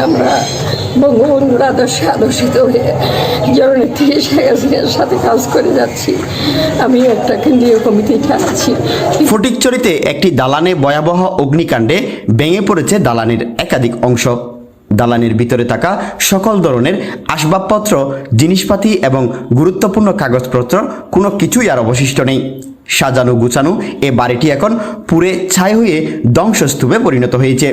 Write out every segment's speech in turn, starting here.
আমরা বঙ্গবন্ধুর আদর্শে আদর্শিত হয়ে জননেত্রী শেখ হাসিনার সাথে কাজ করে যাচ্ছি। আমি একটা কেন্দ্রীয় কমিটিতে আছি। ফটিকছড়িতে একটি দালানে ভয়াবহ অগ্নিকাণ্ডে ভেঙে পড়েছে দালানের একাধিক অংশ। দালানের ভিতরে থাকা সকল ধরনের আসবাবপত্র, জিনিসপাতি এবং গুরুত্বপূর্ণ কাগজপত্র কোনো কিছুই আর অবশিষ্ট নেই। সাজানো গুছানো এ বাড়িটি এখন পুড়ে ছাই হয়ে ধ্বংসস্তূপে পরিণত হয়েছে।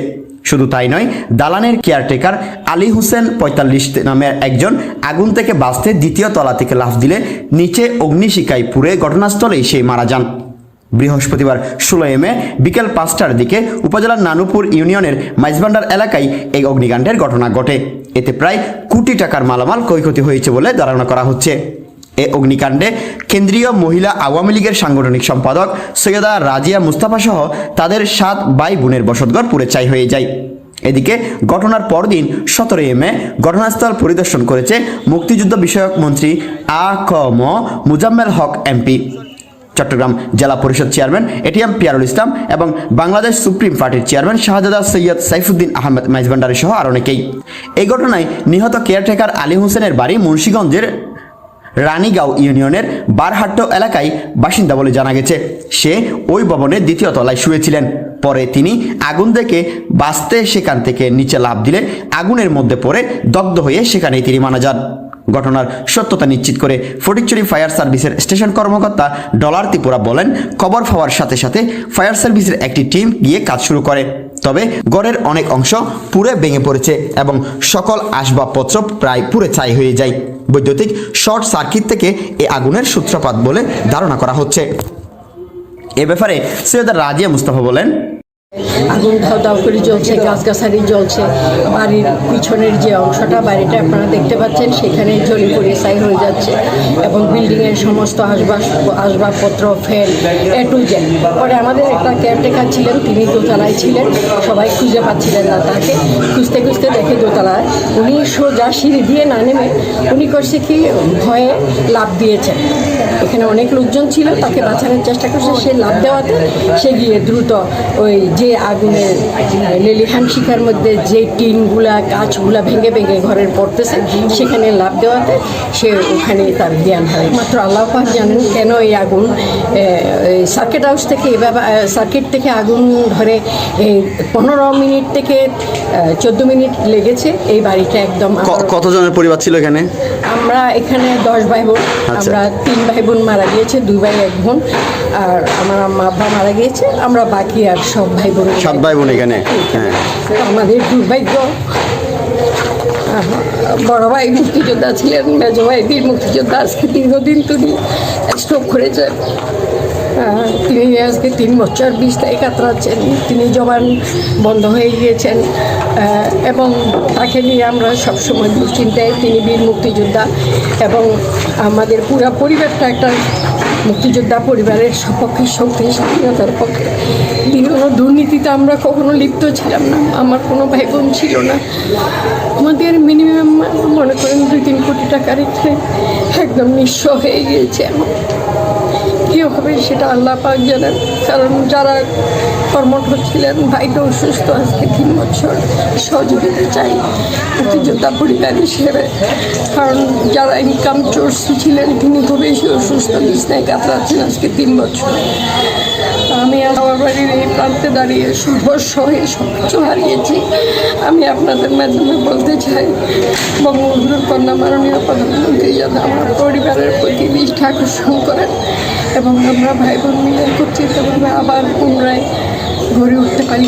শুধু তাই নয়, দালানের কেয়ারটেকার আলী হোসেন ৪৫ নামের একজন আগুন থেকে বাঁচতে দ্বিতীয় তলা থেকে লাফ দিলে নিচে অগ্নিশিখায় পুড়ে ঘটনাস্থলেই সে মারা যান। বৃহস্পতিবার ১৬ মে বিকেল ৫টার দিকে উপজেলার নানুপুর ইউনিয়নের মাইজভান্ডার এলাকায় এই অগ্নিকাণ্ডের ঘটনা ঘটে। এতে প্রায় কোটি টাকার মালামাল ক্ষয়ক্ষতি হয়েছে বলে ধারণা করা হচ্ছে। এ অগ্নিকাণ্ডে কেন্দ্রীয় মহিলা আওয়ামী লীগের সাংগঠনিক সম্পাদক সৈয়দা রাজিয়া মুস্তাফা সহ তাদের ৭ ভাই বোনের বসতঘর পুড়ে ছাই হয়ে যায়। এদিকে ঘটনার পরদিন ১৭ মে ঘটনাস্থল পরিদর্শন করেছে মুক্তিযুদ্ধ বিষয়ক মন্ত্রী আ.ক.ম. মুজাম্মেল হক এমপি, চট্টগ্রাম জেলা পরিষদ চেয়ারম্যান এটিএম পিয়ারুল ইসলাম এবং বাংলাদেশ সুপ্রিম পার্টির চেয়ারম্যান শাহজাদা সৈয়দ সাইফুদ্দিন আহমেদ মাইজভান্ডারি সহ আরও অনেকেই। এই ঘটনায় নিহত কেয়ারটেকার আলী হোসেনের বাড়ি মুন্সিগঞ্জের রানীগাঁও ইউনিয়নের বারহাট্ট এলাকায় বাসিন্দা বলে জানা গেছে। সে ওই ভবনের দ্বিতীয় তলায় শুয়েছিলেন। পরে তিনি আগুন দেখে বাঁচতে সেখান থেকে নিচে লাফ দিলে আগুনের মধ্যে পড়ে দগ্ধ হয়ে সেখানেই তিনি মারা যান। ঘটনার সত্যতা নিশ্চিত করে ফটিকছড়ি ফায়ার সার্ভিসের স্টেশন কর্মকর্তা ডলার ত্রিপুরা বলেন, খবর পাওয়ার সাথে সাথে ফায়ার সার্ভিসের একটি টিম গিয়ে কাজ শুরু করে। তবে ঘরের অনেক অংশ পুড়ে ভেঙে পড়েছে এবং সকল আসবাবপত্র প্রায় পুড়ে ছাই হয়ে যায়। বৈদ্যুতিক শর্ট সার্কিট থেকে এই আগুনের সূত্রপাত বলে ধারণা করা হচ্ছে। এ ব্যাপারে সৈয়দা রাজিয়া মুস্তাফা বলেন, আগুন ধাও ধাও করে জ্বলছে, গাছগাছালি জ্বলছে। বাড়ির পিছনের যে অংশটা, বাড়িটা আপনারা দেখতে পাচ্ছেন, সেখানে জ্বলে পড়ে ছাই হয়ে যাচ্ছে এবং বিল্ডিংয়ের সমস্ত আসবাবপত্র, ফ্যান, এ টু জেড। পরে আমাদের একটা কেয়ারটেকার ছিলেন, তিনি দোতলায় ছিলেন, সবাই খুঁজে পাচ্ছিলেন না তাকে। খুঁজতে খুঁজতে দেখে দোতলায়, উনি সোজা সিঁড়ি দিয়ে না নেমে উনি করছে কি ভয়ে লাফ দিয়েছেন। এখানে অনেক লোকজন ছিল, তাকে বাঁচানোর চেষ্টা করছে। সে লাফ দেওয়াতে সে গিয়ে দ্রুত ওই যে আগুনের লেলিহান শিখার মধ্যে যে টিনগুলা, গাছগুলা ভেঙে ভেঙে ঘরের পড়তেছে, সেখানে লাফ দেওয়াতে সে ওখানে তার জ্ঞান হয়। মাত্র আল্লাহ পাক জানেন কেন এই আগুন সার্কিট হাউস থেকে সার্কিট থেকে আগুন ধরে 15 মিনিট থেকে 14 মিনিট লেগেছে। এই বাড়িটা একদম। কতজনের পরিবার ছিল এখানে? আমরা এখানে 10 ভাই বোন। আমরা 3 ভাই বোন মারা গিয়েছে, 2 ভাই 1 বোন, আর আমার আম্মা আব্বা মারা গিয়েছে। আমরা বাকি আর সব ভাই বোন, 7 ভাই বোন এখানে। হ্যাঁ, আমাদের দুর্ভাগ্য, বড় ভাই মুক্তিযোদ্ধা ছিলেন, মেজ ভাই বীর মুক্তিযোদ্ধা। আজকে দীর্ঘদিন তিনি স্ট্রোক করেছেন। তিনি আজকে 3 বছর 20 তারিখ কাতরাচ্ছেন। তিনি জবান বন্ধ হয়ে গিয়েছেন এবং তাকে নিয়ে আমরা সবসময় দুশ্চিন্তায়। তিনি বীর মুক্তিযোদ্ধা এবং আমাদের পুরো পরিবারটা একটা মুক্তিযোদ্ধা পরিবারের সপক্ষে, শক্তি স্বাধীনতার পক্ষে। কোনো দুর্নীতিতে আমরা কখনো লিপ্ত ছিলাম না। আমার কোনো ভাই বোন ছিল না। আমাদের মিনিমাম মনে করেন 2-3 কোটি টাকার একদম নিঃস্ব হয়ে গিয়েছে। কী হবে সেটা আল্লাহ পাক জানেন। কারণ যারা কর্মঠ ছিলেন, ভাইটা অসুস্থ, আজকে 3 বছর। সহযোগিতা চাই মুক্তিযোদ্ধা পরিবার হিসেবে। কারণ যারা ইনকাম সোর্স ছিলেন, তিনি খুব বেশি অসুস্থ, বিছনায় কাতরাচ্ছেন আজকে 3 বছর। আমি আমার বাড়ির এই প্রান্তে দাঁড়িয়ে সুভর্ষ হয়ে সব কিছু হারিয়েছি। আমি আপনাদের মাধ্যমে বলতে চাই, বঙ্গবন্ধুর কন্যা মাননীয় প্রধানমন্ত্রী যাতে আমার পরিবারের প্রতি দৃষ্টি আকর্ষণ করেন এবং আমরা ভাই বোন মিলে একত্রিতভাবে আবার পুনরায় গড়ে উঠতে পারি।